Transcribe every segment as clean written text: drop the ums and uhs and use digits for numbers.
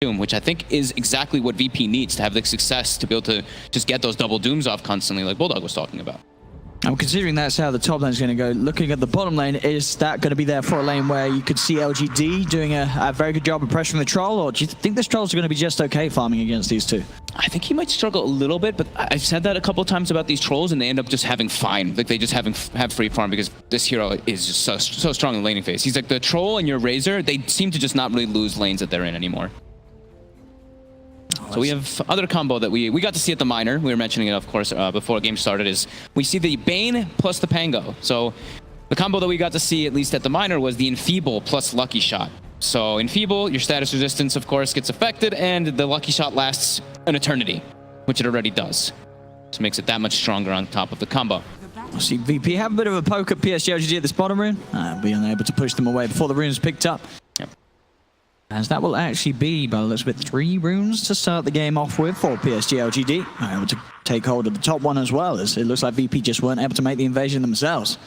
Doom, which I think is exactly what VP needs to have the success to be able to just get those double Dooms off constantly, like Bulldog was talking about. And considering that's how the top lane is going to go, looking at the bottom lane, is that going to be there for a lane where you could see LGD doing a very good job of pressuring the Troll, or do you think this Trolls are going to be just okay farming against these two? I think he might struggle a little bit, but I've said that a couple of times about these Trolls, and they end up just having fine. Like, they just have free farm because this hero is just so strong in laning phase. He's like the Troll and your Razor, they seem to just not really lose lanes that they're in anymore. So we have other combo that we got to see at the minor. We were mentioning it, of course, before the game started, is we see the Bane plus the Pango. So the combo that we got to see, at least at the minor, was the Enfeeble plus Lucky Shot. So Enfeeble, your status resistance, of course, gets affected, and the Lucky Shot lasts an eternity, which it already does. So it makes it that much stronger on top of the combo. I see VP have a bit of a poke at PSG.LGD at this bottom rune, being unable to push them away before the runes picked up. As that will actually be, by the looks of it, 3 runes to start the game off with for PSG.LGD. Able to take hold of the top one as well, as it looks like VP just weren't able to make the invasion themselves.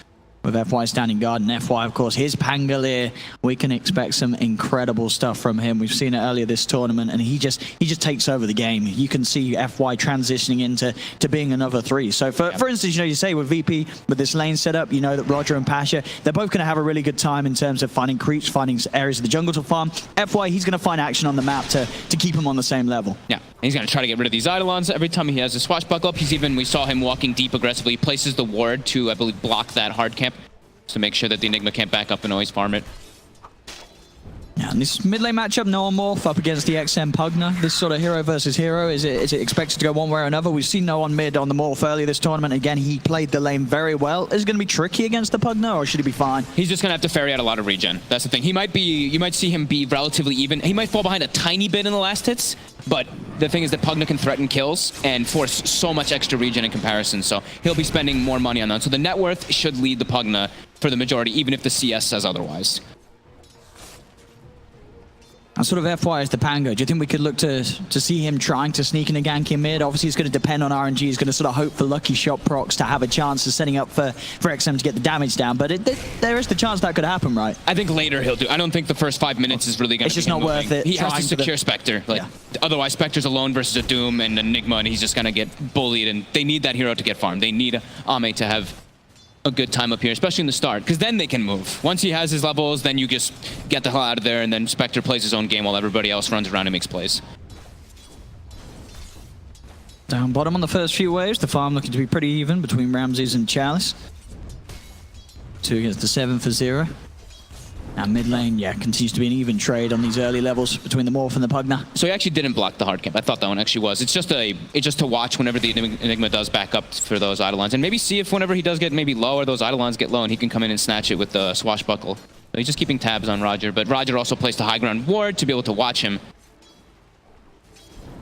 With FY standing guard and FY, of course, his Pangolier, we can expect some incredible stuff from him. We've seen it earlier this tournament, and he just takes over the game. You can see FY transitioning into being another 3. So, for instance, you say with VP, with this lane setup, you know that Roger and Pasha, they're both going to have a really good time in terms of finding creeps, finding areas of the jungle to farm. FY, he's going to find action on the map to keep him on the same level. Yeah, he's going to try to get rid of these Eidolons. Every time he has a swashbuckle up, we saw him walking deep aggressively. He places the ward to, I believe, block that hard camp, to make sure that the Enigma can't back up and always farm it. Yeah, and this mid lane matchup, Noah Morph up against the XM Pugna. This sort of hero versus hero, is it expected to go one way or another? We've seen Noah on mid on the Morph earlier this tournament. Again, he played the lane very well. Is it going to be tricky against the Pugna, or should he be fine? He's just going to have to ferry out a lot of regen. That's the thing. You might see him be relatively even. He might fall behind a tiny bit in the last hits, but the thing is that Pugna can threaten kills and force so much extra regen in comparison, so he'll be spending more money on that. So the net worth should lead the Pugna for the majority, even if the CS says otherwise. And sort of FY is the Pango. Do you think we could look to see him trying to sneak in a gank in mid? Obviously, it's going to depend on RNG. He's going to sort of hope for Lucky Shot procs to have a chance of setting up for XM to get the damage down. But there is the chance that could happen, right? I think later he'll do. I don't think the first 5 minutes is really going to be. It's just not worth it. He has to secure Spectre. Like, otherwise, Spectre's alone versus a Doom and Enigma, and he's just going to get bullied. And they need that hero to get farmed. They need Ame to have a good time up here, especially in the start, because then they can move. Once he has his levels, then you just get the hell out of there, and then Spectre plays his own game while everybody else runs around and makes plays. Down bottom on the first few waves, the farm looking to be pretty even between Ramses and Chalice. 2 against the 7 for 0. And mid lane, continues to be an even trade on these early levels between the Morph and the Pugna. So he actually didn't block the hard camp. I thought that one actually was. It's just to watch whenever the Enigma does back up for those Eidolons, and maybe see if whenever he does get maybe low or those Eidolons get low, and he can come in and snatch it with the swashbuckle. So he's just keeping tabs on Roger, but Roger also placed a high ground ward to be able to watch him.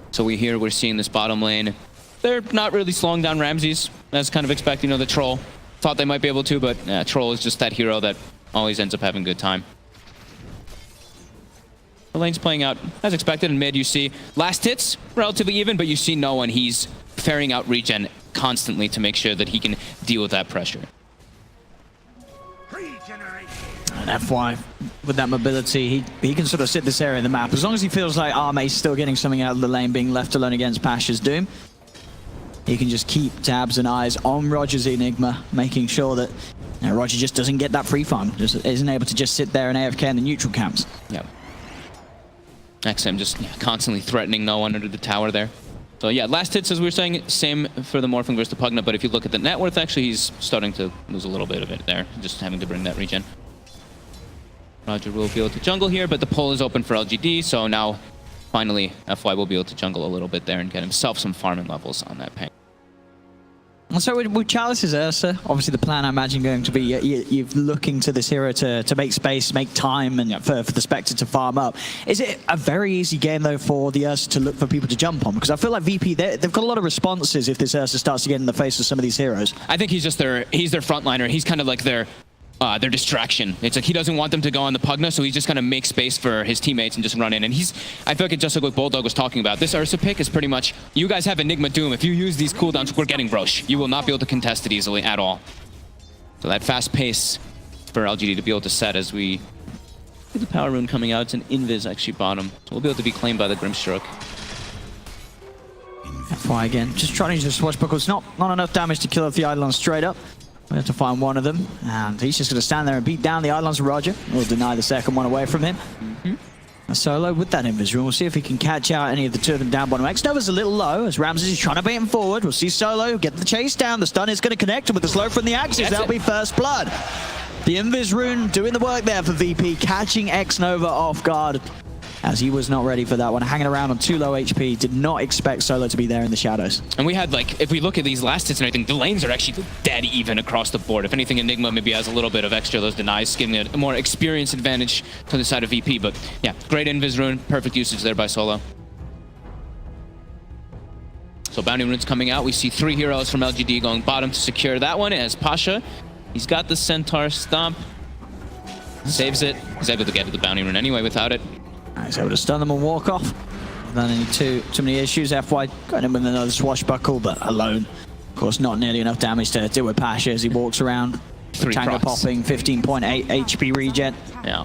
So we're seeing this bottom lane. They're not really slowing down Ramses, as kind of expecting. The Troll thought they might be able to, but Troll is just that hero that always ends up having a good time. The lane's playing out as expected. In mid, you see last hits relatively even, but you see no one. He's ferrying out regen constantly to make sure that he can deal with that pressure. And FY, with that mobility, he can sort of sit this area of the map. As long as he feels like Ameame's still getting something out of the lane, being left alone against Pasha's Doom, he can just keep tabs and eyes on Roger's Enigma, making sure that Roger just doesn't get that free farm, just isn't able to just sit there and AFK in the neutral camps. Yep. XM just constantly threatening no one under the tower there. So yeah, last hits, as we were saying, same for the Morphing versus the Pugna, but if you look at the net worth, actually he's starting to lose a little bit of it there, just having to bring that regen. Roger will be able to jungle here, but the pull is open for LGD, so now finally FY will be able to jungle a little bit there and get himself some farming levels on that ping. And so with Chalice's Ursa, obviously the plan I imagine going to be you're looking to this hero to make space, make time, and for the Spectre to farm up. Is it a very easy game though for the Ursa to look for people to jump on? Because I feel like VP, they've got a lot of responses if this Ursa starts to get in the face of some of these heroes. I think he's just their frontliner. He's kind of like their distraction. It's like he doesn't want them to go on the Pugna, so he's just going to make space for his teammates and just run in. And I feel like it's just like what Bulldog was talking about. This Ursa pick is pretty much, you guys have Enigma Doom. If you use these cooldowns, we're getting Roche. You will not be able to contest it easily at all. So that fast pace for LGD to be able to set as we The power rune coming out. It's an invis actually bottom. So we'll be able to be claimed by the Grimstroke. FY again, just trying to use the swashbuckle. It's not enough damage to kill off the Eidolon straight up. We have to find one of them, and he's just going to stand there and beat down the Eidolons. Roger will deny the second one away from him. Solo with that invis rune. We'll see if he can catch out any of the two of them down bottom. X-Nova's a little low as Ramses is trying to bait him forward. We'll see Solo get the chase down. The stun is going to connect him with the slow from the Axis. That'll be first blood. The invis rune doing the work there for VP, catching X-Nova off guard as he was not ready for that one. Hanging around on too low HP. Did not expect Solo to be there in the shadows. And we had, like, if we look at these last hits and everything, the lanes are actually dead even across the board. If anything, Enigma maybe has a little bit of extra those denies, giving it a more experience advantage to the side of VP. But yeah, great invis rune, perfect usage there by Solo. So bounty runes coming out. We see 3 heroes from LGD going bottom to secure that one. It has Pasha. He's got the Centaur Stomp. Saves it. He's able to get to the bounty rune anyway without it. He's able to stun them and walk off. Not any too many issues. FY got him with another swashbuckle, but alone. Of course, not nearly enough damage to deal with Pasha as he walks around. 3 Tango procs. popping, 15.8 HP regen. Yeah.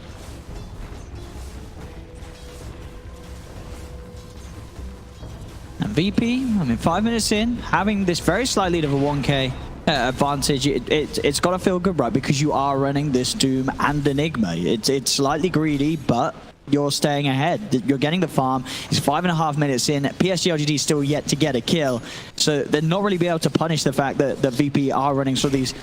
And VP, I mean, 5 minutes in, having this very slight lead of a 1k advantage, it's got to feel good, right? Because you are running this Doom and Enigma. It's slightly greedy, but you're staying ahead. You're getting the farm. It's 5.5 minutes in. PSG.LGD still yet to get a kill. So they're not really be able to punish the fact that VP are running sort of these,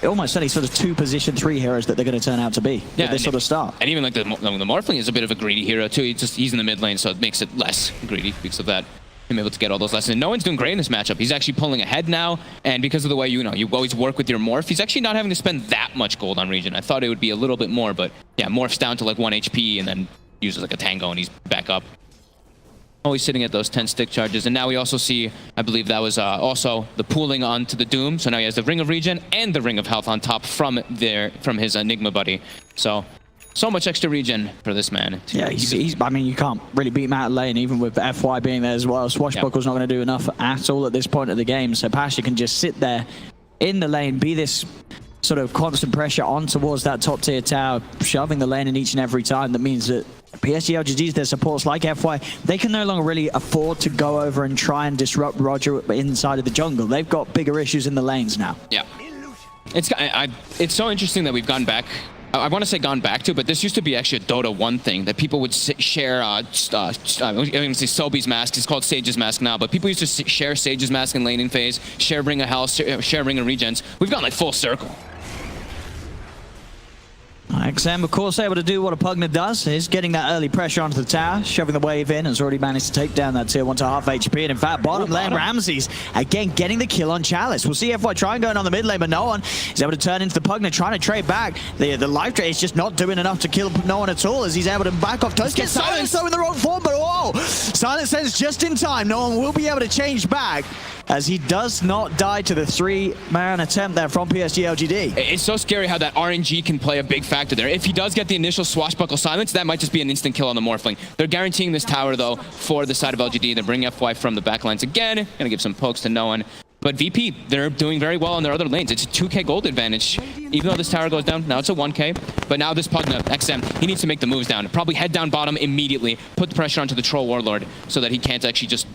almost certainly sort of 2 position 3 heroes that they're going to turn out to be. Yeah, this sort of start. And even like the Morphling is a bit of a greedy hero too. He's in the mid lane, so it makes it less greedy because of that. Him able to get all those lessons. And no one's doing great in this matchup. He's actually pulling ahead now, and because of the way you always work with your morph, he's actually not having to spend that much gold on regen. I thought it would be a little bit more, but yeah, morphs down to like 1 HP and then uses like a tango and he's back up. Always sitting at those 10 stick charges. And now we also see, I believe that was also the pooling onto the Doom. So now he has the Ring of Regen and the Ring of Health on top from his Enigma buddy. So much extra regen for this man. Yeah, I mean, you can't really beat him out of lane, even with FY being there as well. Swashbuckle's not going to do enough at all at this point of the game. So Pasha can just sit there in the lane, be this sort of constant pressure on towards that top tier tower, shoving the lane in each and every time. That means that PSG.LGDs, their supports like FY, they can no longer really afford to go over and try and disrupt Roger inside of the jungle. They've got bigger issues in the lanes now. Yeah. It's so interesting that we've gone back. I want to say gone back to, but this used to be actually a Dota 1 thing that people would share. I was going to say Sobi's mask. It's called Sage's mask now, but people used to share Sage's mask in laning phase, share Ring of Health, share Ring of Regens. We've gone like full circle. XM, of course, able to do what a Pugna does, is getting that early pressure onto the tower, shoving the wave in, has already managed to take down that tier 1 to half HP, and in fact, bottom lane, Ramses, again, getting the kill on Chalice. We'll see FY try and going on the mid lane, but no one is able to turn into the Pugna, trying to trade back. The life trade is just not doing enough to kill no one at all, as he's able to back off. Does get Silence, though, in the wrong form, but oh! Silence Sense just in time. No one will be able to change back, as he does not die to the 3-man attempt there from PSG.LGD. It's so scary how that RNG can play a big factor there. If he does get the initial swashbuckle silence, that might just be an instant kill on the Morphling. They're guaranteeing this tower, though, for the side of LGD. They're bringing FY from the backlines again. Gonna give some pokes to no one. But VP, they're doing very well on their other lanes. It's a 2k gold advantage. Even though this tower goes down, now it's a 1k. But now this Pugna, XM, he needs to make the moves down. Probably head down bottom immediately, put the pressure onto the Troll Warlord so that he can't actually just,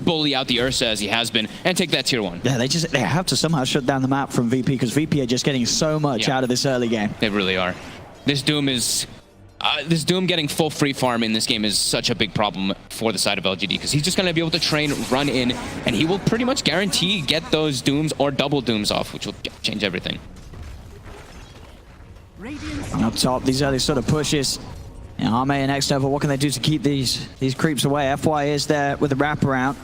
bully out the Ursa as he has been and take that tier 1. Yeah, they have to somehow shut down the map from VP, because VP are just getting so much out of this early game. They really are. This Doom getting full free farm in this game is such a big problem for the side of LGD, because he's just going to be able to train, run in, and he will pretty much guarantee get those Dooms or double Dooms off, which will change everything. And up top, these early sort of pushes. Ameame and X-Nova, what can they do to keep these creeps away? FY is there with the wraparound,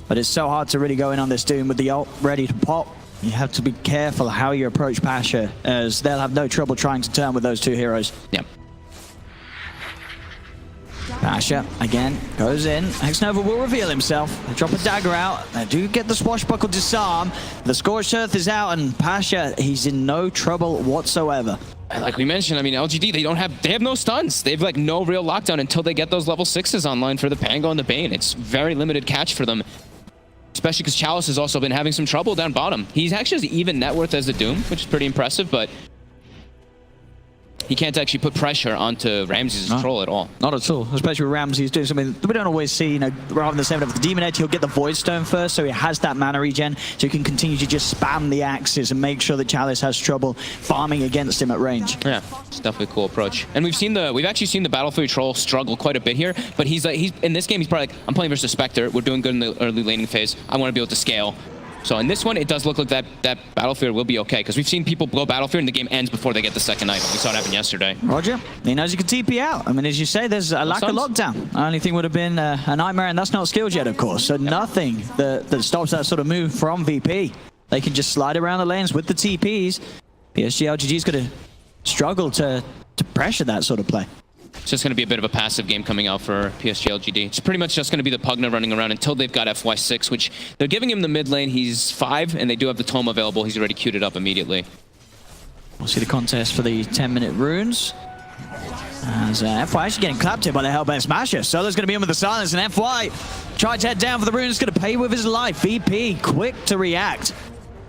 but it's so hard to really go in on this Doom with the ult ready to pop. You have to be careful how you approach Pasha, as they'll have no trouble trying to turn with those 2 heroes. Yeah. Pasha, again, goes in. X-Nova will reveal himself. They drop a dagger out. They do get the swashbuckle disarm. The Scorched Earth is out, and Pasha, he's in no trouble whatsoever. Like we mentioned, I mean, LGD, they have no stuns. They have like no real lockdown until they get those level 6s online for the Pango and the Bane. It's very limited catch for them, especially because Chalice has also been having some trouble down bottom. He's actually even net worth as the Doom, which is pretty impressive, but he can't actually put pressure onto Ramsey's troll at all. Not at all, especially with Ramsey's doing something that we don't always see. You know, rather than saving up for the Demon Edge, he'll get the Void Stone first, so he has that mana regen, so he can continue to just spam the axes and make sure that Chalice has trouble farming against him at range. Yeah, it's definitely a cool approach. And we've actually seen the Battle Fury troll struggle quite a bit here, but he's in this game, he's probably like, I'm playing versus Spectre, we're doing good in the early laning phase, I want to be able to scale. So in this one, it does look like that Battle Fury will be okay, because we've seen people blow Battle Fury and the game ends before they get the second item. We saw it happen yesterday. Roger, he knows he can TP out. I mean, as you say, there's a lack of lockdown. The only thing would have been a Nightmare, and that's not skilled yet, of course. So nothing that stops that sort of move from VP. They can just slide around the lanes with the TPs. PSG.LGD's going to struggle to pressure that sort of play. It's just going to be a bit of a passive game coming out for PSG.LGD. It's pretty much just going to be the Pugna running around until they've got FY6, which they're giving him the mid lane. He's 5, and they do have the Tome available. He's already queued it up immediately. We'll see the contest for the 10-minute runes. As FY actually getting clapped here by the Hellbent Smasher. Solo's going to be in with the silence, and FY tried to head down for the runes. Going to pay with his life. VP quick to react.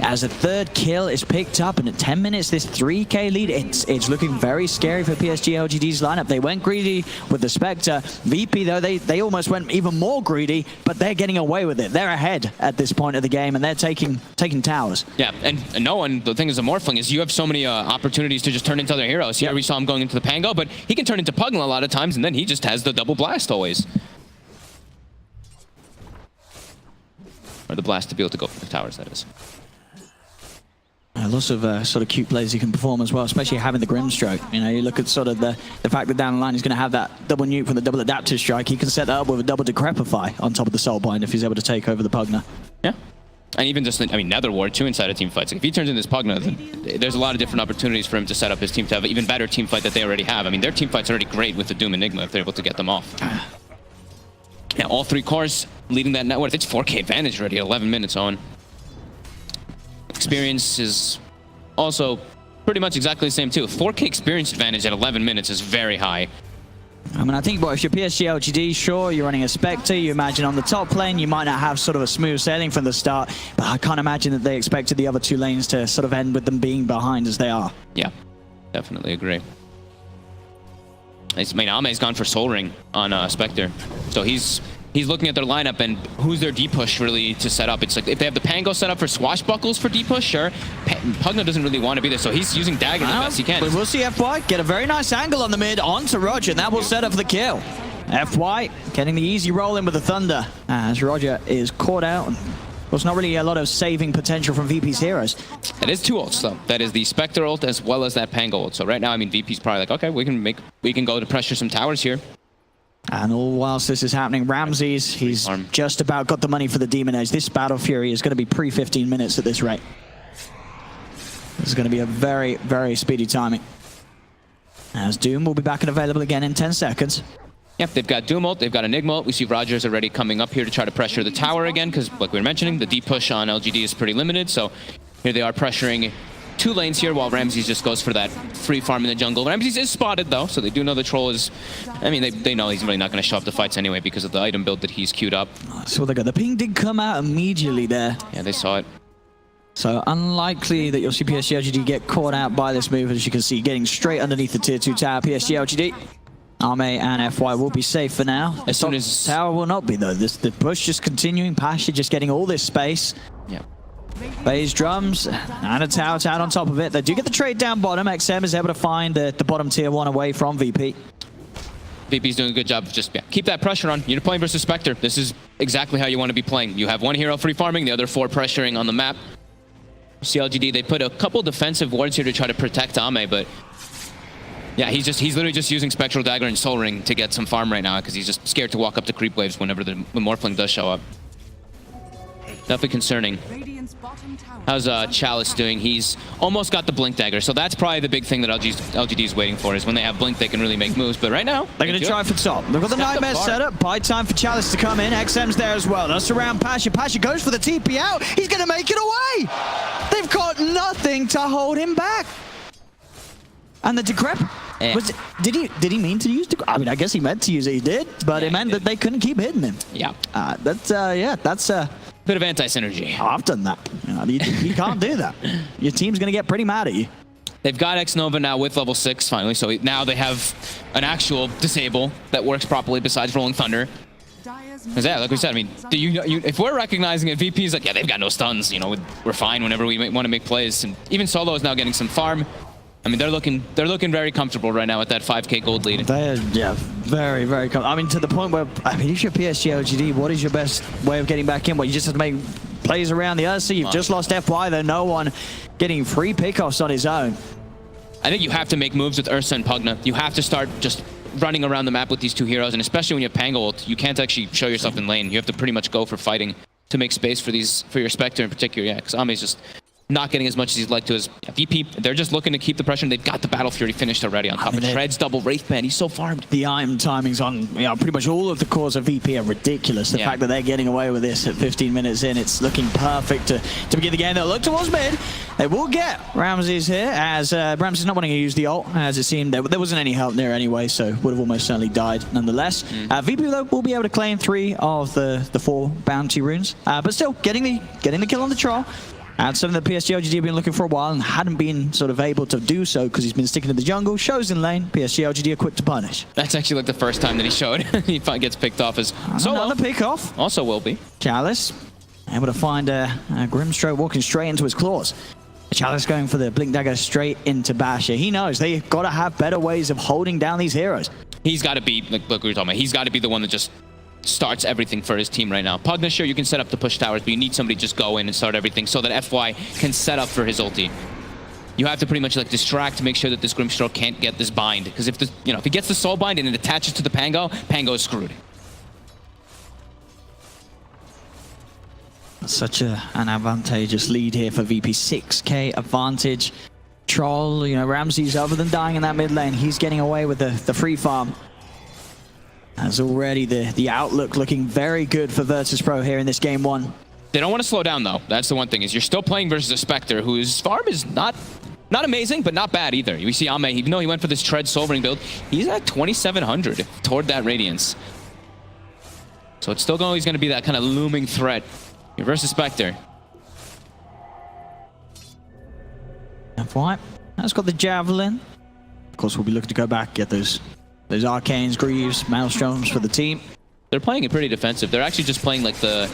As a third kill is picked up, and at 10 minutes, this 3k lead, it's looking very scary for PSG.LGD's lineup. They went greedy with the Spectre. VP, though, they almost went even more greedy, but they're getting away with it. They're ahead at this point of the game, and they're taking towers. Yeah, and no one, the thing is, the Morphling is you have so many opportunities to just turn into other heroes. Here we saw him going into the Pango, but he can turn into Pugna a lot of times, and then he just has the double blast always. Or the blast to be able to go for the towers, that is. Lots of sort of cute plays he can perform as well, especially having the Grimstroke. You know, you look at sort of the fact that down the line he's going to have that double nuke from the double adaptive strike. He can set that up with a double Decrepify on top of the Soulbind if he's able to take over the Pugna. Yeah. And even just, I mean, Nether Ward too inside a team fight. So if he turns into this Pugna, then there's a lot of different opportunities for him to set up his team to have an even better team fight that they already have. I mean, their team fight's already great with the Doom Enigma if they're able to get them off. Yeah, all 3 cores leading that net worth. It's 4k advantage already at 11 minutes on. Experience is also pretty much exactly the same too. 4k experience advantage at 11 minutes is very high. I mean, I think, well, if you're PSG.LGD, sure, you're running a Spectre. You imagine on the top lane, you might not have sort of a smooth sailing from the start, but I can't imagine that they expected the other 2 lanes to sort of end with them being behind as they are. Yeah, definitely agree. I mean, Ameame's gone for Soul Ring on Spectre, so he's looking at their lineup and who's their D-push really to set up. It's like if they have the Pango set up for Swashbuckles for D-push, sure. Pugna doesn't really want to be there, so he's using Dagger the best he can. We will see FY get a very nice angle on the mid onto Roger, and that will set up for the kill. FY getting the easy roll in with the Thunder as Roger is caught out. There's not really a lot of saving potential from VP's heroes. That is 2 ults though. That is the Spectre ult as well as that Pango ult. So right now, I mean, VP's probably like, okay, we can go to pressure some towers here. And all whilst this is happening, Ramsey's, he's just about got the money for the Demon Edge. This Battle Fury is going to be pre-15 minutes at this rate. This is going to be a very, very speedy timing. As Doom will be back and available again in 10 seconds. Yep, they've got Doom ult, they've got Enigma ult. We see Rogers already coming up here to try to pressure the tower again, because like we were mentioning, the deep push on LGD is pretty limited. So here they are pressuring 2 lanes here while Ramses just goes for that free farm in the jungle. Ramses is spotted though, so they do know the troll is, I mean, they know he's really not going to show up the fights anyway because of the item build that he's queued up. So they got the ping did come out immediately there. Yeah, they saw it. So unlikely that you'll see PSG.LGD get caught out by this move, as you can see, getting straight underneath the tier 2 tower. PSG.LGD, Ame and FY will be safe for now. As soon as tower will not be though. The push just continuing. Pasha just getting all this space. Yeah. Phase drums and a tower out on top of it. They do get the trade down bottom. XM is able to find the bottom tier 1 away from VP. VP's doing a good job of just keep that pressure on. You're playing versus Spectre. This is exactly how you want to be playing. You have 1 hero free farming, the other 4 pressuring on the map. CLGD, they put a couple defensive wards here to try to protect Ame, but yeah, he's literally just using Spectral Dagger and Soul Ring to get some farm right now because he's just scared to walk up to creep waves whenever the Morphling does show up. Definitely concerning. How's Chalice doing? He's almost got the Blink Dagger, so that's probably the big thing that LGD is waiting for, is when they have Blink, they can really make moves. But right now, they're going to try for top. They've got the Nightmare set up. Buy time for Chalice to come in. XM's there as well. That's around Pasha. Pasha goes for the TP out. He's going to make it away. They've got nothing to hold him back. And the Decrep, did he mean to use Decrep? I mean, I guess he meant to use it. He did, but it meant that they couldn't keep hitting him. Yeah. That's bit of anti-synergy. I've done that. You can't do that. Your team's going to get pretty mad at you. They've got X-Nova now with level 6 finally, so now they have an actual disable that works properly besides Rolling Thunder. Because yeah, like we said, I mean, if we're recognizing it, VP is like, yeah, they've got no stuns. You know, we're fine whenever we want to make plays. And even Solo is now getting some farm. I mean, they're looking very comfortable right now at that 5K gold lead. They're, yeah, very, very comfortable. I mean, to the point where, I mean, if you're PSG.LGD, what is your best way of getting back in? Well, you just have to make plays around the Ursa. You've just lost FY, though. No one getting free pickoffs on his own. I think you have to make moves with Ursa and Pugna. You have to start just running around the map with these two heroes, and especially when you have Pango ult, you can't actually show yourself in lane. You have to pretty much go for fighting to make space for your Spectre in particular. Yeah, because Ame's just not getting as much as he'd like to. As VP, they're just looking to keep the pressure, and they've got the Battle Fury finished already on top of Treads, double Wraith Band. He's so farmed. The item timings on pretty much all of the cores of VP are ridiculous. The fact that they're getting away with this at 15 minutes in, it's looking perfect to begin the game. They'll look towards mid. They will get Ramses here, as Ramses not wanting to use the ult, as it seemed there wasn't any help there anyway, so would have almost certainly died nonetheless. VP though will be able to claim 3 of the 4 bounty runes, but still getting the kill on the troll. And something that PSG.LGD have been looking for a while and hadn't been sort of able to do so because he's been sticking to the jungle. Shows in lane, PSG.LGD are quick to punish. That's actually like the first time that he showed. He gets picked off as Solo. Another pick off. Also will be. Chalice able to find a Grimstroke walking straight into his claws. Chalice going for the Blink Dagger straight into Basher. He knows they've got to have better ways of holding down these heroes. He's got to be, like we were talking about, he's got to be the one that just starts everything for his team right now. Pugna, sure, you can set up to push towers, but you need somebody to just go in and start everything so that FY can set up for his ulti. You have to pretty much like distract to make sure that this Grimstroke can't get this bind, because if this, if he gets the soul bind and it attaches to the Pango, Pango is screwed. Such an advantageous lead here for VP. 6k advantage. Troll, Ramses, other than dying in that mid lane, he's getting away with the free farm. As already the outlook looking very good for Virtus.pro here in this game 1. They don't want to slow down though. That's the one thing, is you're still playing versus a Spectre whose farm is not amazing, but not bad either. We see Ame, even though he went for this Tread Soul Ring build, he's at 2,700 toward that Radiance. So it's still always going to be that kind of looming threat versus Spectre. FY has got the Javelin. Of course, we'll be looking to go back, get those Arcanes, Greaves, Maelstroms for the team. They're playing it pretty defensive. They're actually just playing like the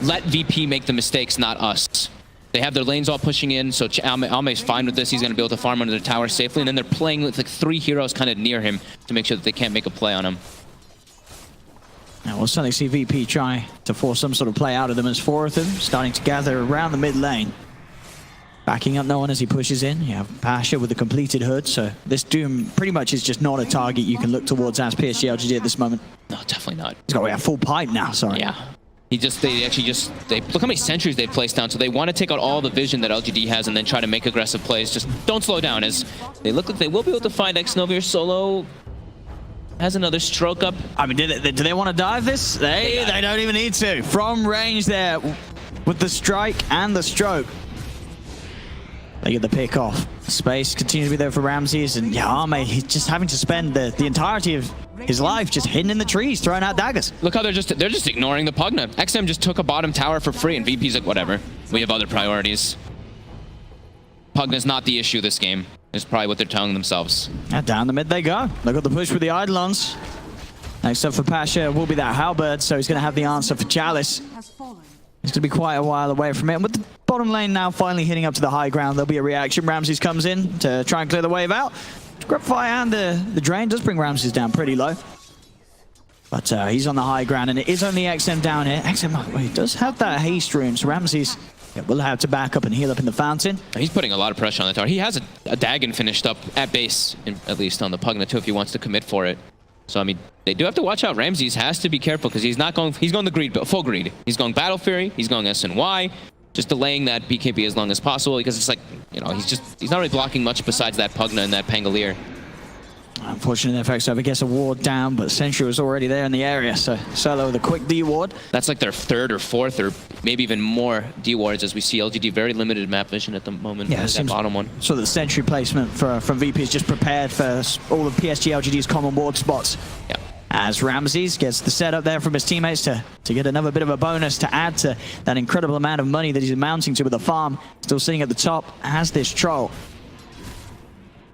let VP make the mistakes, not us. They have their lanes all pushing in, so Ame's fine with this. He's going to be able to farm under the tower safely, and then they're playing with like 3 heroes kind of near him to make sure that they can't make a play on him. Now we'll certainly see VP try to force some sort of play out of them as 4 of them starting to gather around the mid lane. Backing up no one as he pushes in. You have Pasha with the completed hood, so this Doom pretty much is just not a target you can look towards as PSG.LGD at this moment. No, definitely not. He's got a full pipe now, sorry. Yeah. They look how many sentries they've placed down, so they want to take out all the vision that LGD has and then try to make aggressive plays. Just don't slow down, as they look like they will be able to find X-Nova. Solo has another stroke up. I mean, do they want to dive this? They don't even need to. From range there with the strike and the stroke. They get the pick off. Space continues to be there for Ramses, and Ame, he's just having to spend the entirety of his life just hidden in the trees, throwing out daggers. Look how they're just ignoring the Pugna. XM just took a bottom tower for free, and VP's like, whatever. We have other priorities. Pugna's not the issue this game, is probably what they're telling themselves. Down the mid they go. Look at the push with the Eidolons. Next up for Pasha will be that Halberd, so he's going to have the answer for Chalice. He's going to be quite a while away from it. And with the bottom lane now finally hitting up to the high ground, there'll be a reaction. Ramses comes in to try and clear the wave out. Grubfire and the Drain does bring Ramses down pretty low. But he's on the high ground, and it is only XM down here. XM he does have that haste rune, so Ramses will have to back up and heal up in the fountain. He's putting a lot of pressure on the tower. He has a Dagon finished up at base, at least on the Pugna too, if he wants to commit for it. So, I mean, they do have to watch out. Ramses has to be careful because he's going the greed, but full greed. He's going Battle Fury, he's going SNY, just delaying that BKB as long as possible because it's like, he's not really blocking much besides that Pugna and that Pangolier. Unfortunately, the FX over gets a ward down, but Sentry was already there in the area, so Solo with a quick D ward. That's like their 3rd or 4th or maybe even more D wards, as we see LGD very limited map vision at the moment. Yeah, that bottom one. So the Sentry placement from VP is just prepared for all of PSG.LGD's common ward spots. Yeah. As Ramses gets the setup there from his teammates to get another bit of a bonus to add to that incredible amount of money that he's amounting to with the farm. Still sitting at the top as this troll.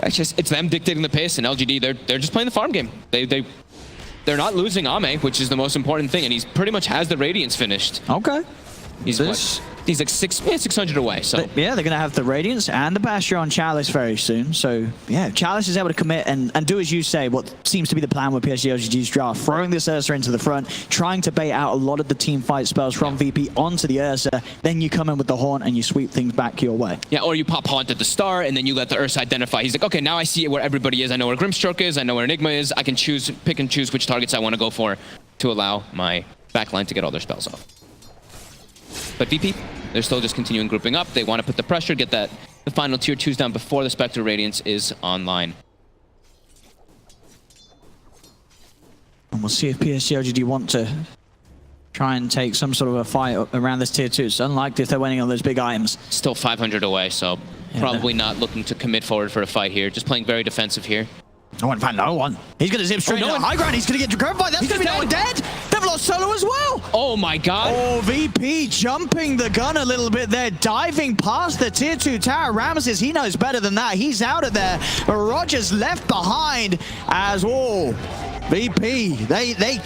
it's them dictating the pace, and LGD, they're just playing the farm game. They're not losing Ame, which is the most important thing, and he's pretty much has the Radiance finished. Okay. He's like 600 away, so... Yeah, they're going to have the Radiance and the Bastion on Chalice very soon. So, yeah, Chalice is able to commit and do as you say, what seems to be the plan with PSG.LGD's draft, throwing this Ursa into the front, trying to bait out a lot of the team fight spells from VP onto the Ursa, then you come in with the Haunt and you sweep things back your way. Yeah, or you pop Haunt at the start, and then you let the Ursa identify. He's like, okay, now I see where everybody is. I know where Grimstroke is. I know where Enigma is. I can pick and choose which targets I want to go for to allow my backline to get all their spells off. But VP, they're still just continuing grouping up. They want to put the pressure, get the final tier 2s down before the Spectre Radiance is online. And we'll see if PSG.LGD want to try and take some sort of a fight around this tier 2. It's unlikely if they're winning on those big items. Still 500 away, so probably not looking to commit forward for a fight here. Just playing very defensive here. No one found no one. He's going to zip straight to the high ground. He's going to get Gratified. That's going to be no one dead. They've lost Solo as well. Oh my god. Oh, VP jumping the gun a little bit there, diving past the tier 2 tower. Ramses, he knows better than that. He's out of there. But Rogers left behind as well. VP,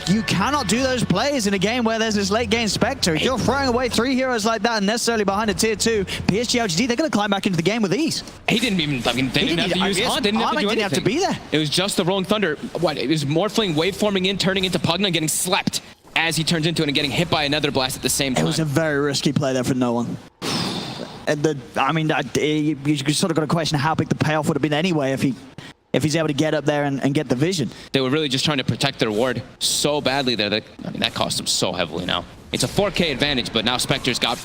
you cannot do those plays in a game where there's this late game Spectre. If you're throwing away 3 heroes like that unnecessarily behind a tier 2, PSG.LGD, they're going to climb back into the game with ease. He didn't even, they didn't have to use Haunt, didn't have to be there. It was just the Rolling Thunder. What, it was Morphling waveforming in, turning into Pugna, getting slept as he turns into it and getting hit by another blast at the same time. It was a very risky play there for no one. And you sort of got to question how big the payoff would have been anyway if he's able to get up there and get the vision. They were really just trying to protect their ward so badly there that, I mean, that cost them so heavily now. It's a 4K advantage, but now Spectre's got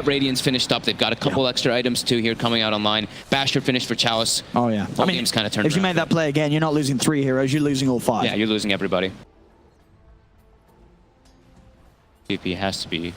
Radiance finished up. They've got a couple extra items too here coming out online. Basher finished for Chalice. Oh yeah. I mean, game's kind of turned if you made that play again, you're not losing 3 heroes, you're losing all 5. Yeah, you're losing everybody. VP has to be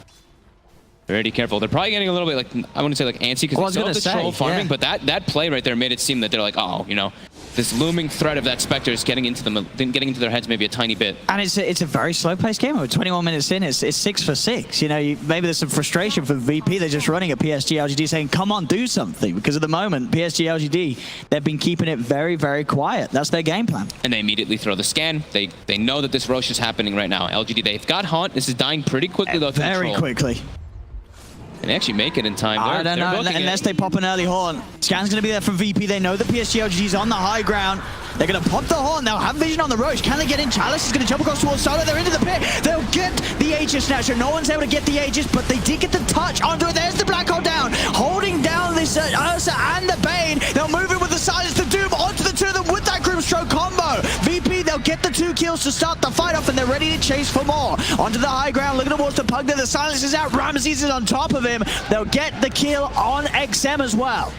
very careful. They're probably getting a little bit like, I want to say like antsy because they still have the troll farming, but that play right there made it seem that they're like, oh, you know, this looming threat of that Spectre is getting into their heads maybe a tiny bit. And it's a very slow-paced game. We're 21 minutes in, it's 6 for 6. You know, maybe there's some frustration for VP. They're just running at PSG.LGD saying, come on, do something. Because at the moment, PSG.LGD, they've been keeping it very, very quiet. That's their game plan. And they immediately throw the scan. They know that this Roche is happening right now. LGD, they've got Haunt. This is dying pretty quickly though. Very quickly. And they actually make it in time. I don't know, unless they pop an early Haunt. Scan's going to be there from VP. They know that PSG.LGD's on the high ground. They're going to pop the Haunt. They'll have vision on the Roche. Can they get in? Chalice is going to jump across towards Solo. They're into the pit. They'll get the Aegis Snatcher. No one's able to get the Aegis, but they did get the touch onto it. There's the Black Hole down. Holding down this Ursa and the Bane. They'll move it with the Silence, the Doom onto the 2 of them with that Grimstroke combo. VP, they'll get the 2 kills to start the fight off, and they're ready to chase for more. Onto the high ground, looking towards the Pugna. The Silence is out. Ramses is on top of him. They'll get the kill on XM as well.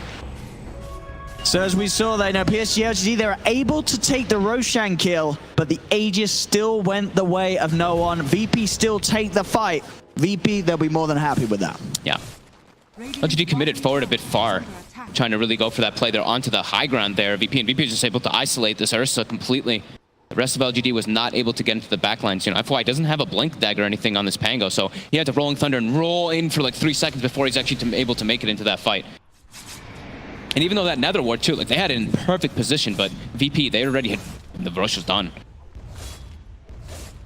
So as we saw there, now PSG.LGD, they were able to take the Roshan kill, but the Aegis still went the way of no one. VP still take the fight. VP, they'll be more than happy with that. Yeah. LGD committed forward a bit far, trying to really go for that play. They're onto the high ground there. VP is just able to isolate this Ursa completely. The rest of LGD was not able to get into the backlines. You know, FY doesn't have a blink dagger or anything on this Pango, so he had to Rolling Thunder and roll in for like 3 seconds before he's actually able to make it into that fight. And even though that Nether Ward too, like they had it in perfect position, but VP, they already had, the rush was done.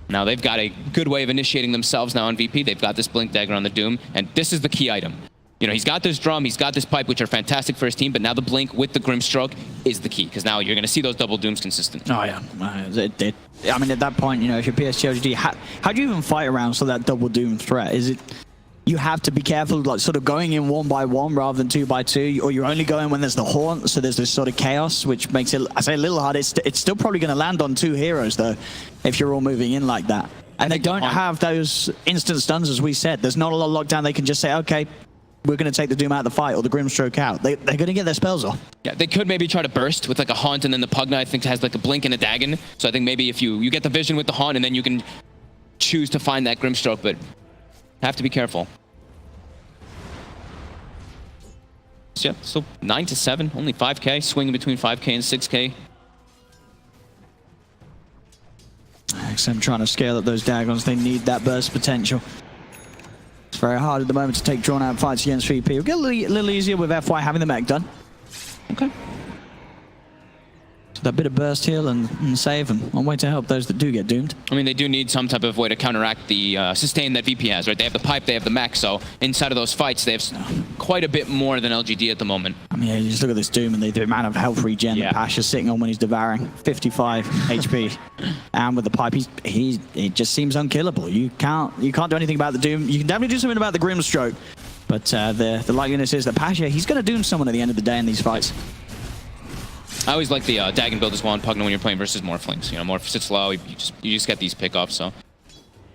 Now they've got a good way of initiating themselves now on VP. They've got this blink dagger on the Doom, and this is the key item. You know, he's got this drum, he's got this pipe, which are fantastic for his team, but now the blink with the Grimstroke is the key, because now you're going to see those double Dooms consistent. Oh, yeah. I mean, at that point, you know, if you're PSG.LGD, how do you even fight around so that double Doom threat? Is it you have to be careful, like sort of going in 1 by 1 rather than 2 by 2, or you're only going when there's the Haunt, so there's this sort of chaos, which makes it, I say, a little hard. It's still probably going to land on 2 heroes, though, if you're all moving in like that. And they don't have those instant stuns, as we said. There's not a lot of lockdown. They can just say, okay, we're going to take the Doom out of the fight, or the Grimstroke out. They're going to get their spells off. Yeah, they could maybe try to burst with like a Haunt, and then the Pugna, I think, has like a blink and a Dagon. So I think maybe if you get the vision with the Haunt, and then you can choose to find that Grimstroke, but have to be careful. So yeah, so 9 to 7, only 5K, swinging between 5K and 6K. XM trying to scale up those Dagons. They need that burst potential. It's very hard at the moment to take drawn-out fights against VP. We'll get a little easier with FY having the mech done. Okay. that bit of burst heal and save, and one way to help those that do get doomed. I mean, they do need some type of way to counteract the sustain that VP has, right? They have the pipe, they have the mech, so inside of those fights, they have quite a bit more than LGD at the moment. I mean, you just look at this Doom and the amount of health regen that Pasha's sitting on when he's devouring. 55 HP. And with the pipe, it just seems unkillable. You can't do anything about the Doom. You can definitely do something about the Grimstroke, but the likeliness is that Pasha, he's going to doom someone at the end of the day in these fights. I always like the Dagon build as well in Pugna when you're playing versus Morphlings. You know, Morph sits low, you just get these pickoffs, so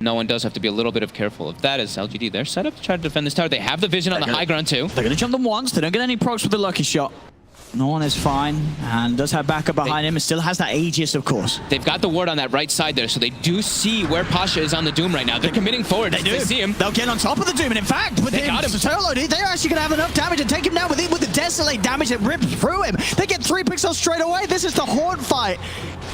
no one does have to be a little bit of careful of that as LGD. They're set up to try to defend this tower. They have the vision on the high ground too. They're going to jump them once. They don't get any procs with the lucky shot. No one is fine, and does have backup behind him, and still has that Aegis, of course. They've got the ward on that right side there, so they do see where Pasha is on the Doom right now. They're committing forward. They do. They see him. They'll get on top of the Doom, and in fact, with him soloed, they're actually going to have enough damage to take him down with the Desolate damage that rips through him. They get 3 pixels straight away. This is the Horde fight.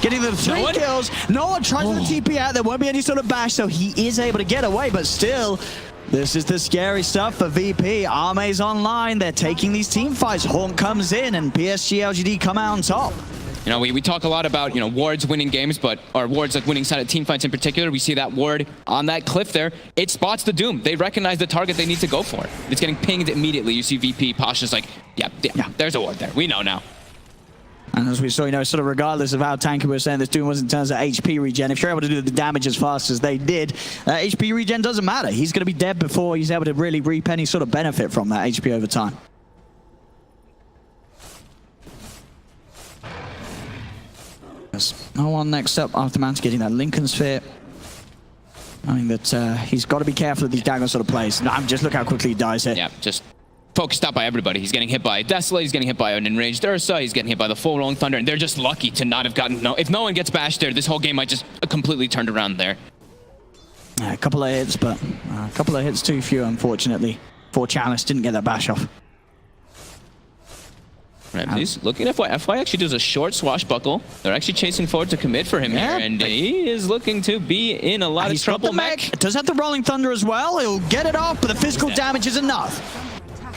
Getting the 3 kills. No one tries to TP out. There won't be any sort of bash, so he is able to get away, but still, this is the scary stuff for VP. Ameame's online. They're taking these team fights. Haunt comes in, and PSG.LGD come out on top. You know, we talk a lot about, you know, wards winning games, or wards like winning side of team fights in particular. We see that ward on that cliff there. It spots the Doom. They recognize the target they need to go for. It's getting pinged immediately. You see VP, Pasha's like, yeah, there's a ward there. We know now. And as we saw, you know, sort of regardless of how tanky we're saying this Doom was in terms of HP regen, if you're able to do the damage as fast as they did, HP regen doesn't matter. He's going to be dead before he's able to really reap any sort of benefit from that HP over time. There's no one next up after Manta getting that Lincoln Sphere. I mean that he's got to be careful of these Dagon sort of plays. No, just look how quickly he dies here. Yeah, just focused out by everybody. He's getting hit by Desolate, he's getting hit by an enraged Ursa, he's getting hit by the full Rolling Thunder, and they're just lucky to not have gotten... If no one gets bashed there, this whole game might just completely turned around there. A couple of hits, but a couple of hits too few, unfortunately, for Chalice. Didn't get that bash off. Right, he's looking at FY actually does a short swashbuckle. They're actually chasing forward to commit for him here, and he is looking to be in a lot of trouble. Mech does have the Rolling Thunder as well. He'll get it off, but the physical damage is enough.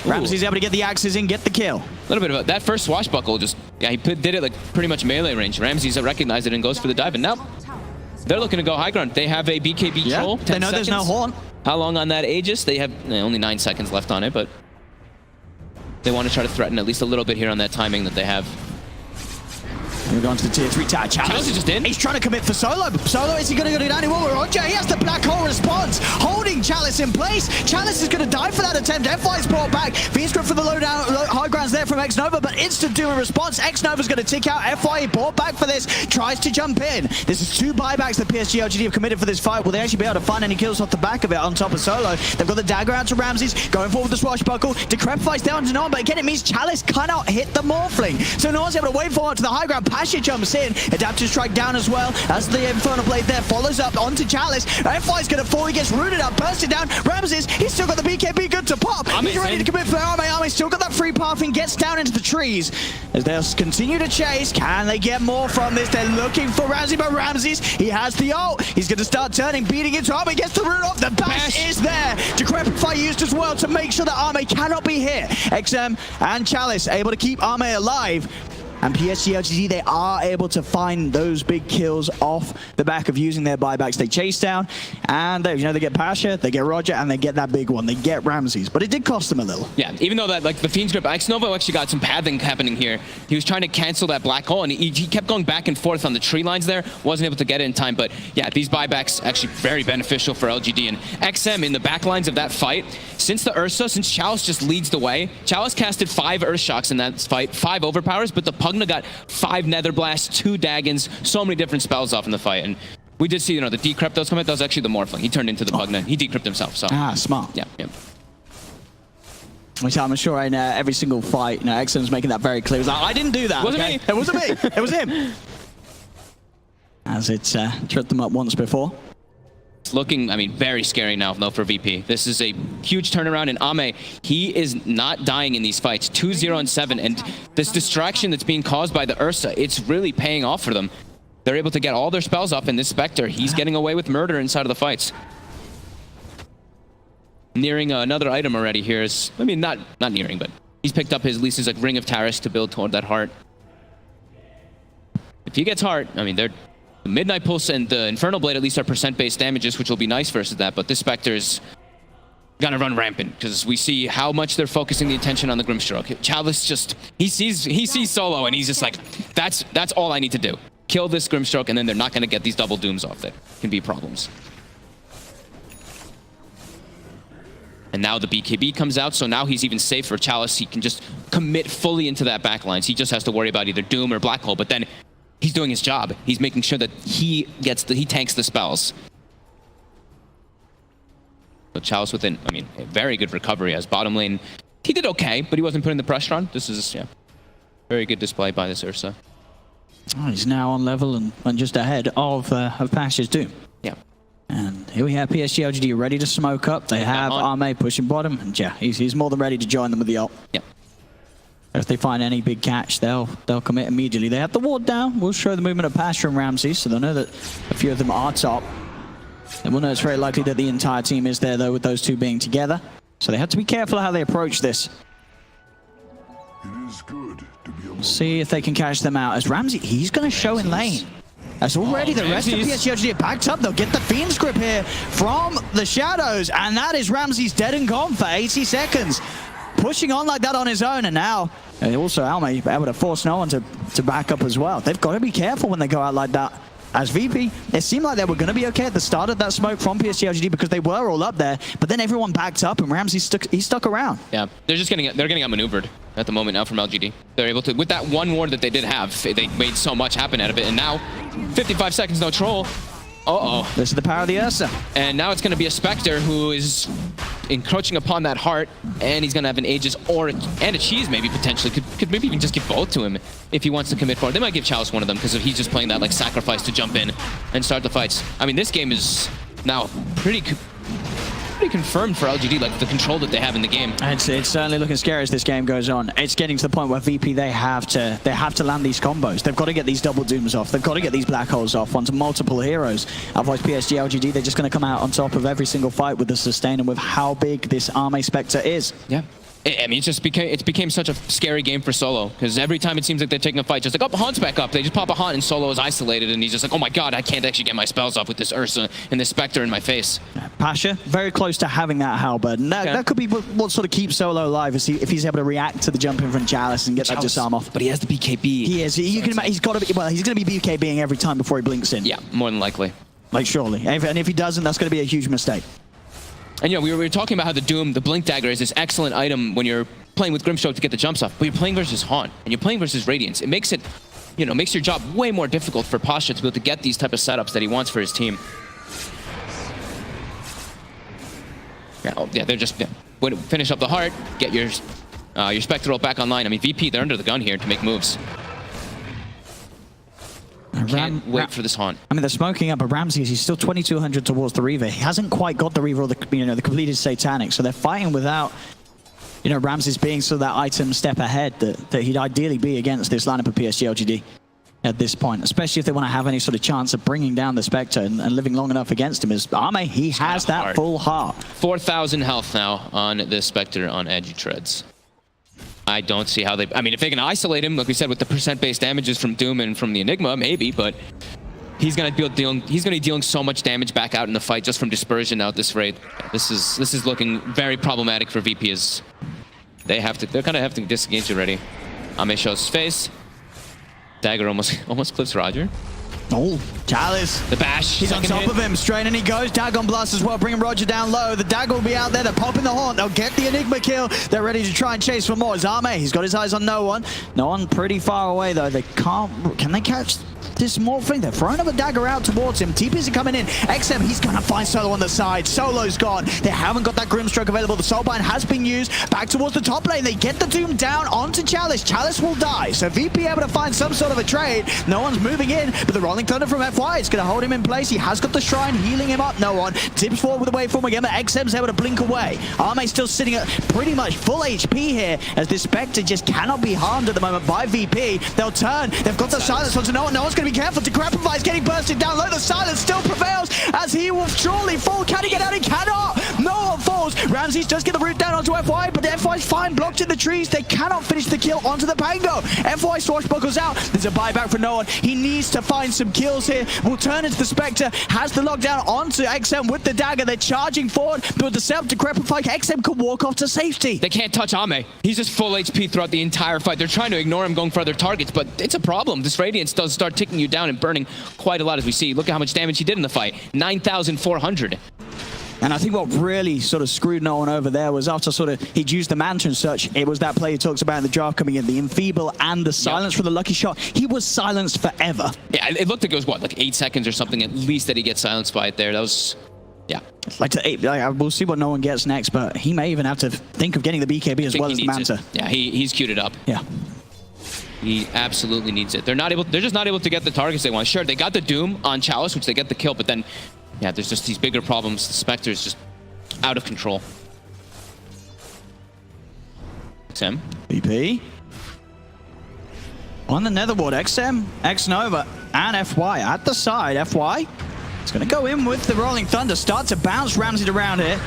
Ramsey's able to get the axes in, get the kill. A little bit about that first swashbuckle. Just he did it like pretty much melee range. Ramsey's recognized it and goes for the dive, and now they're looking to go high ground. They have a BKB troll. They know there's no Haunt. How long on that Aegis? They have only 9 seconds left on it, but they want to try to threaten at least a little bit here on that timing that they have. We're going to the tier 3 tower. Chalice is just in. He's trying to commit for Solo. Solo, is he going to go do that anymore? Roger, he has the black hole response, holding Chalice in place. Chalice is going to die for that attempt. FY is brought back. Fiend's for the low high grounds there from X-Nova, but instant doom in response. X-Nova's going to tick out. FY brought back for this, tries to jump in. This is 2 buybacks that PSG.LGD have committed for this fight. Will they actually be able to find any kills off the back of it on top of Solo? They've got the dagger out to Ramses, going forward with the swashbuckle. Decrepify's down to no one, but again, it means Chalice cannot hit the Morphling. So no one's able to wait forward to the high ground. Pasha jumps in. Adaptive strike down as well as the Infernal Blade there follows up onto Chalice. FY's going to fall. He gets rooted up, bursted down. Ramses, he's still got the BKB good to pop. He's ready to commit for Ameame. Still got that free path and gets down into the trees. As they'll continue to chase, can they get more from this? They're looking for Ramsey, but Ramses, he has the ult. He's going to start turning, beating into Ame. Gets the root off. The bash is there. Decrepify used as well to make sure that Ame cannot be hit. XM and Chalice able to keep Ame alive. And PSG.LGD, they are able to find those big kills off the back of using their buybacks. They chase down, and they get Pasha, they get Roger, and they get that big one. They get Ramses, but it did cost them a little. Yeah, even though that, like, the Fiend's Grip, X-Nova actually got some pathing happening here. He was trying to cancel that black hole, and he kept going back and forth on the tree lines there. Wasn't able to get it in time, but yeah, these buybacks actually very beneficial for LGD. And XM in the back lines of that fight, since Chalice just leads the way, Chalice casted 5 Earth Shocks in that fight, 5 overpowers, but the Pugna got 5 Nether Blasts, 2 Dagons, so many different spells off in the fight. And we did see, the Decrypt that was coming. That was actually the Morphling. He turned into the Pugna. He decrypted himself. So smart. Yeah. Which I'm sure in every single fight, XM's making that very clear. He's like, I didn't do that. Wasn't me. It wasn't me. It was him. As it's tripped them up once before. It's looking, very scary now, though, for VP. This is a huge turnaround, and Ame, he is not dying in these fights. 2-0 and 7, and this distraction that's being caused by the Ursa, it's really paying off for them. They're able to get all their spells off, and this Spectre, he's getting away with murder inside of the fights. Nearing another item already here is, not nearing, but he's picked up his Lisa's Ring of Taris to build toward that heart. if he gets hard, I mean, the Midnight Pulse and the Infernal Blade at least are percent-based damages, which will be nice versus that, but this Spectre's gonna run rampant because we see how much they're focusing the attention on the Grimstroke. Chalice just, he sees Solo and he's just like, that's all I need to do. Kill this Grimstroke, and then they're not gonna get these double dooms off that can be problems. And now the BKB comes out, so now he's even safe for Chalice. He can just commit fully into that backlines. He just has to worry about either Doom or Black Hole, but then he's doing his job. He's making sure that he tanks the spells. So Chalice with a very good recovery as bottom lane. He did okay, but he wasn't putting the pressure on. This is, very good display by this Ursa. Oh, he's now on level and just ahead of Pasha's Doom. Yeah. And here we have PSG.LGD ready to smoke up. They have Ameame pushing bottom, and yeah, he's more than ready to join them with the ult. Yeah. If they find any big catch, they'll commit immediately. They have the ward down. We'll show the movement of Pasha and Ramsey, so they'll know that a few of them are top. And we'll know it's very likely that the entire team is there, though, with those two being together. So they have to be careful how they approach this. It is good to be alone. See if they can catch them out. As Ramsey, he's going to show in lane. As already the rest of PSG.LGD are backed up. They'll get the Fiend's Grip here from the shadows. And that is Ramsey's dead and gone for 80 seconds. Pushing on like that on his own. And now, also Ameame able to force no one to back up as well. They've got to be careful when they go out like that. As VP, it seemed like they were going to be okay at the start of that smoke from PSG.LGD because they were all up there, but then everyone backed up and Ramsey stuck around. Yeah, they're getting outmaneuvered at the moment now from LGD. They're able to, with that one ward that they did have, they made so much happen out of it, and now 55 seconds no troll. This is the power of the Ursa. And now it's going to be a Spectre who is encroaching upon that heart, and he's going to have an Aegis and a Cheese maybe potentially. Could maybe even just give both to him if he wants to commit forward. They might give Chalice one of them because he's just playing that like sacrifice to jump in and start the fights. I mean, this game is now pretty confirmed for LGD, like the control that they have in the game. It's certainly looking scary as this game goes on. It's getting to the point where VP they have to land these combos. They've got to get these double dooms off. They've got to get these black holes off onto multiple heroes. Otherwise, PSG.LGD, they're just going to come out on top of every single fight with the sustain and with how big this Ameame Spectre is. Yeah. I mean, it became such a scary game for Solo because every time it seems like they're taking a fight, just like, oh, Haunt's back up. They just pop a Haunt and Solo is isolated, and he's just like, oh my god, I can't actually get my spells off with this Ursa and this Spectre in my face. Pasha, very close to having that halberd. And that could be what sort of keeps Solo alive, is if he's able to react to the jump in from Chalice and get that disarm off. But he has the BKB. He is. He's got to be. Well, he's going to be BKBing every time before he blinks in. Yeah, more than likely. Like surely, and if he doesn't, that's going to be a huge mistake. And we were talking about how the Doom, the Blink Dagger, is this excellent item when you're playing with Grimstroke to get the jumps off, but you're playing versus Haunt, and you're playing versus Radiance. It makes it, makes your job way more difficult for Pasha to be able to get these type of setups that he wants for his team. They're just finish up the heart, get your Spectral back online. I mean, VP, they're under the gun here to make moves. Can't wait for this Haunt. I mean, they're smoking up, but Ramsey, he's still 2,200 towards the Reaver. He hasn't quite got the Reaver or the completed Satanic, so they're fighting without, Ramsey's being sort of that item step ahead that he'd ideally be against this lineup of PSG.LGD at this point, especially if they want to have any sort of chance of bringing down the Spectre and living long enough against him. As Ameame, he has that full heart. 4,000 health now on this Spectre on Edgy Treads. I don't see how I mean, if they can isolate him, like we said, with the percent-based damages from Doom and from the Enigma, maybe, but he's gonna be dealing so much damage back out in the fight just from dispersion out this raid. This is looking very problematic for VP as they're kind of have to disengage already. Ame shows his face. Dagger almost clips Roger. Oh, Chalice. The bash. He's on top of him. Straight and he goes. Dagon Blast as well, bringing Roger down low. The Dagger will be out there. They're popping the Haunt. They'll get the Enigma kill. They're ready to try and chase for more. Ameame, he's got his eyes on no one. No one pretty far away, though. They can't... Can they catch this Morphling? They're throwing up a Dagger out towards him. TPs are coming in. XM, he's going to find Solo on the side. Solo's gone. They haven't got that Grimstroke available. The Soulbind has been used. Back towards the top lane. They get the Doom down onto Chalice. Chalice will die. So VP able to find some sort of a trade. No one's moving in, but the Rolling Thunder from FY is going to hold him in place. He has got the Shrine healing him up. No one. Tips forward with the waveform again, but XM's able to blink away. Ameame still sitting at pretty much full HP here as this Spectre just cannot be harmed at the moment by VP. They'll turn. They've got the silence onto no one. No one's going to be careful. Degrapify is getting bursted down low. The silence still prevails as he will surely fall. Can he get out? He cannot. No one falls. Ramses does get the root down onto FY, but the FY's fine, blocked in the trees. They cannot finish the kill onto the Pango. FY swashbuckles out. There's a buyback for no one. He needs to find some kills here. Will turn into the Spectre. Has the lockdown onto XM with the dagger. They're charging forward, but with the self decrepify, XM could walk off to safety. They can't touch Ame. He's just full HP throughout the entire fight. They're trying to ignore him going for other targets, but it's a problem. This Radiance does start ticking you down and burning quite a lot, as we see. Look at how much damage he did in the fight. 9,400. And I think what really sort of screwed no one over there was after he'd used the Manta and such, it was that play he talks about in the draft coming in, the Enfeeble and the silence for the lucky shot. He was silenced forever. Yeah, it looked like it was, what, like 8 seconds or something at least that he gets silenced by it there. That was, yeah. We'll see what no one gets next, but he may even have to think of getting the BKB as well as the Manta. Yeah, he's queued it up. Yeah. He absolutely needs it. They're just not able to get the targets they want. Sure, they got the Doom on Chalice, which they get the kill, but then, yeah, there's just these bigger problems. The Spectre is just out of control. XM. BP. On the Netherward, XM, X-Nova, and FY at the side. FY is going to go in with the Rolling Thunder, start to bounce Ramsey around here.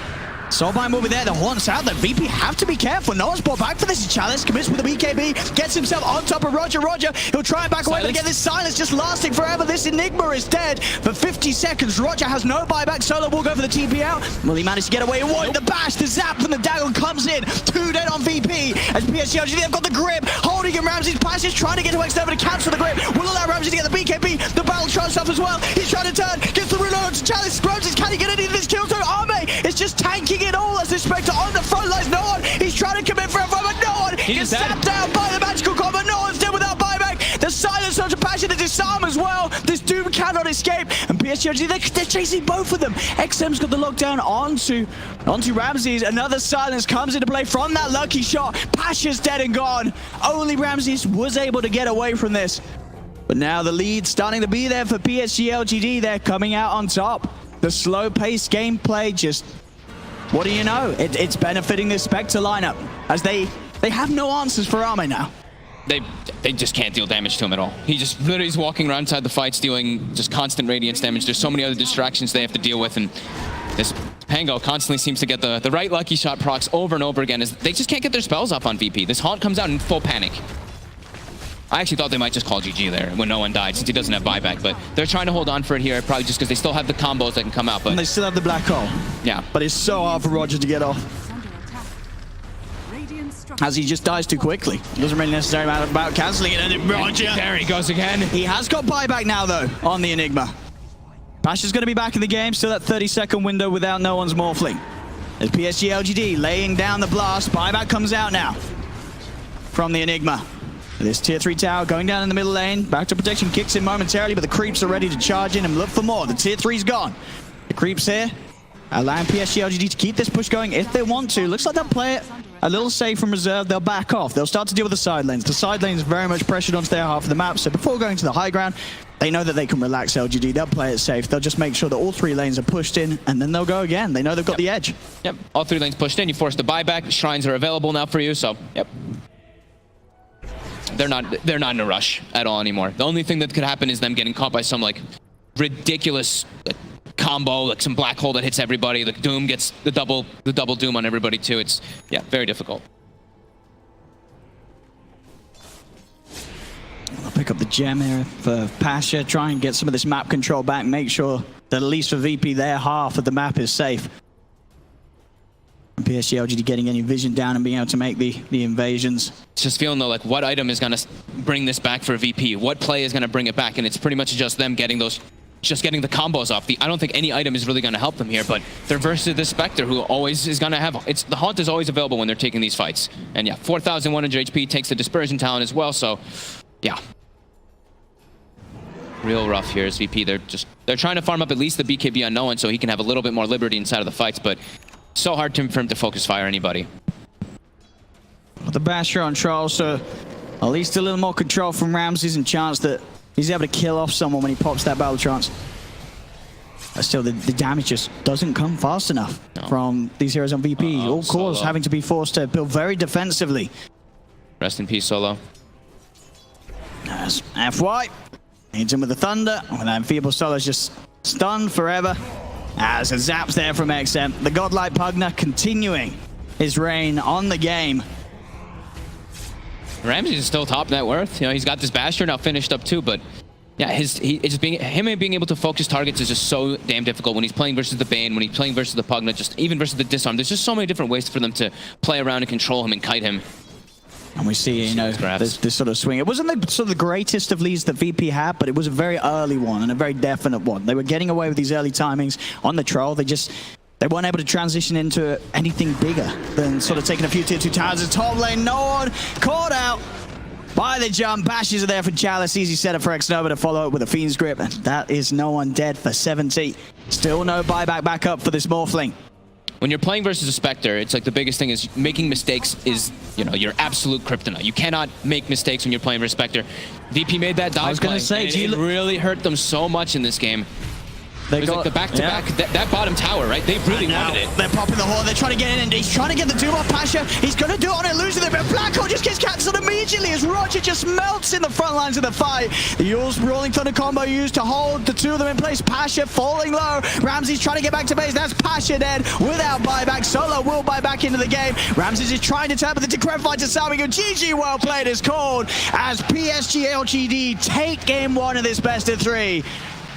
Soulbind will be there, the Haunts out, the VP have to be careful. No one's brought back for this. Chalice commits with the BKB, gets himself on top of Roger. He'll try and back away, but again, this silence just lasting forever. This Enigma is dead for 50 seconds. Roger has no buyback. Solo will go for the TP out. Will he manage to get away? Nope. The bash, the zap from the Dagon comes in. 2 dead on VP. As PSG.LGD, they've got the grip, holding him. Ramsey's passage, trying to get to X-Nova to cancel the grip. Will allow Ramsey to get the BKB. The battle trust off as well. He's trying to turn, gets the reload to Chalice. Ramsey, can he get any of this kill? So Ame is just tanking it all as this Spectre on the front lines. No one. He's trying to commit for a fight, but no one. He's zapped down by the magical combo. No one's dead without buyback. The silence onto Passion, the disarm as well. This Doom cannot escape. And PSG.LGD, they're chasing both of them. XM's got the lockdown onto Ramses. Another silence comes into play from that lucky shot. Passion's dead and gone. Only Ramses was able to get away from this. But now the lead starting to be there for PSG.LGD. They're coming out on top. The slow-paced gameplay just... what do you know? It's benefiting this Spectre lineup as they have no answers for Ame now. They just can't deal damage to him at all. He just literally is walking around inside the fights dealing just constant Radiance damage. There's so many other distractions they have to deal with, and this Pango constantly seems to get the right lucky shot procs over and over again as they just can't get their spells up on VP. This Haunt comes out in full panic. I actually thought they might just call GG there when no one died, since he doesn't have buyback, but they're trying to hold on for it here, probably just because they still have the combos that can come out. But and they still have the black hole. Yeah. But it's so hard for Roger to get off, as he just dies too quickly. It doesn't really necessarily matter about cancelling it. And Roger, there he goes again. He has got buyback now, though, on the Enigma. Bash is going to be back in the game, still that 30-second window without no one's morphling. As PSG.LGD laying down the blast, buyback comes out now from the Enigma. This tier 3 tower going down in the middle lane. Back to protection kicks in momentarily, but the creeps are ready to charge in and look for more. The tier 3's gone. The creeps here, allowing PSG.LGD to keep this push going if they want to. Looks like they'll play it a little safe from reserve. They'll back off. They'll start to deal with the side lanes. The side lane is very much pressured onto their half of the map, so before going to the high ground, they know that they can relax LGD. They'll play it safe. They'll just make sure that all 3 lanes are pushed in, and then they'll go again. They know they've got the edge. Yep, all 3 lanes pushed in. You force the buyback. Shrines are available now for you, so yep. They're not in a rush at all anymore. The only thing that could happen is them getting caught by some like ridiculous combo, like some black hole that hits everybody. The Doom gets the double Doom on everybody too. It's, yeah, very difficult. I'll pick up the gem here for Pasha, try and get some of this map control back, make sure that at least for VP their half of the map is safe. PSG.LGD getting any vision down and being able to make the invasions. It's just feeling though like what item is going to bring this back for VP? What play is going to bring it back? And it's pretty much just them getting the combos off. I don't think any item is really going to help them here, but they're versus the Spectre, who always is going to have... the Haunt is always available when they're taking these fights. And yeah, 4,100 HP, takes the Dispersion Talent as well, so yeah. Real rough here as VP. They're trying to farm up at least the BKB on no one so he can have a little bit more liberty inside of the fights, but so hard for him to focus fire anybody. The Basher on Charles, so at least a little more control from Ramses and chance that he's able to kill off someone when he pops that battle trance. But still, the damage just doesn't come fast enough from these heroes on VP. All cores having to be forced to build very defensively. Rest in peace, Solo. As FY needs him with the Thunder. When that Enfeeble Solo's just stunned forever. As a zaps there from XM. The godlike Pugner continuing his reign on the game. Ramsey is still top net worth. You know, he's got this Bastion now finished up too, but yeah, him being able to focus targets is just so damn difficult when he's playing versus the Bane, when he's playing versus the Pugna, just even versus the Disarm. There's just so many different ways for them to play around and control him and kite him. And we see, you know, this sort of swing. It wasn't the sort of the greatest of leads that VP had, but it was a very early one and a very definite one. They were getting away with these early timings on the troll. They weren't able to transition into anything bigger than sort of taking a few tier 2 towers. The top lane, no one caught out by the jump. Bashes are there for Chalice. Easy setup for Xnova to follow up with a Fiend's Grip. And that is no one dead for 70. Still no buyback back up for this Morphling. When you're playing versus a Spectre, it's like the biggest thing is making mistakes is, you know, your absolute kryptonite. You cannot make mistakes when you're playing versus Spectre. VP made that dive. I was going to say, it really hurt them so much in this game. They got like the back-to-back, that bottom tower, right? They really wanted it. They're popping the horn, they're trying to get in, and he's trying to get the doom off Pasha. He's going to do it on illusion there, but Black Hole just gets cancelled immediately as Roger just melts in the front lines of the fight. The Yule's Rolling Thunder combo used to hold the two of them in place. Pasha falling low. Ramsey's trying to get back to base. That's Pasha dead without buyback. Solo will buy back into the game. Ramsey's is trying to turn, but the Decrepify to Salmigo. GG well played is called as PSG.LGD take game 1 of this best of 3.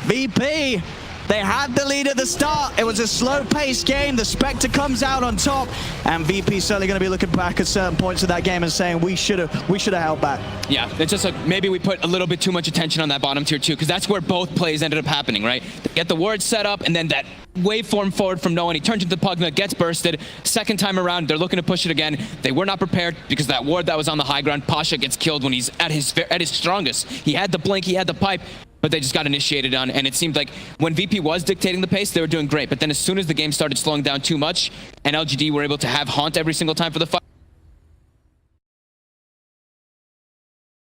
VP, they had the lead at the start. It was a slow-paced game. The Spectre comes out on top, and VP certainly going to be looking back at certain points of that game and saying we should have held back. Yeah, it's just like maybe we put a little bit too much attention on that bottom tier 2, because that's where both plays ended up happening, right? They get the ward set up, and then that waveform forward from no one. He turns into the Pugna, gets bursted. Second time around, they're looking to push it again. They were not prepared because that ward that was on the high ground, Pasha gets killed when he's at his strongest. He had the blink, he had the pipe, but they just got initiated on, and it seemed like when VP was dictating the pace, they were doing great. But then as soon as the game started slowing down too much, and LGD were able to have Haunt every single time for the fight,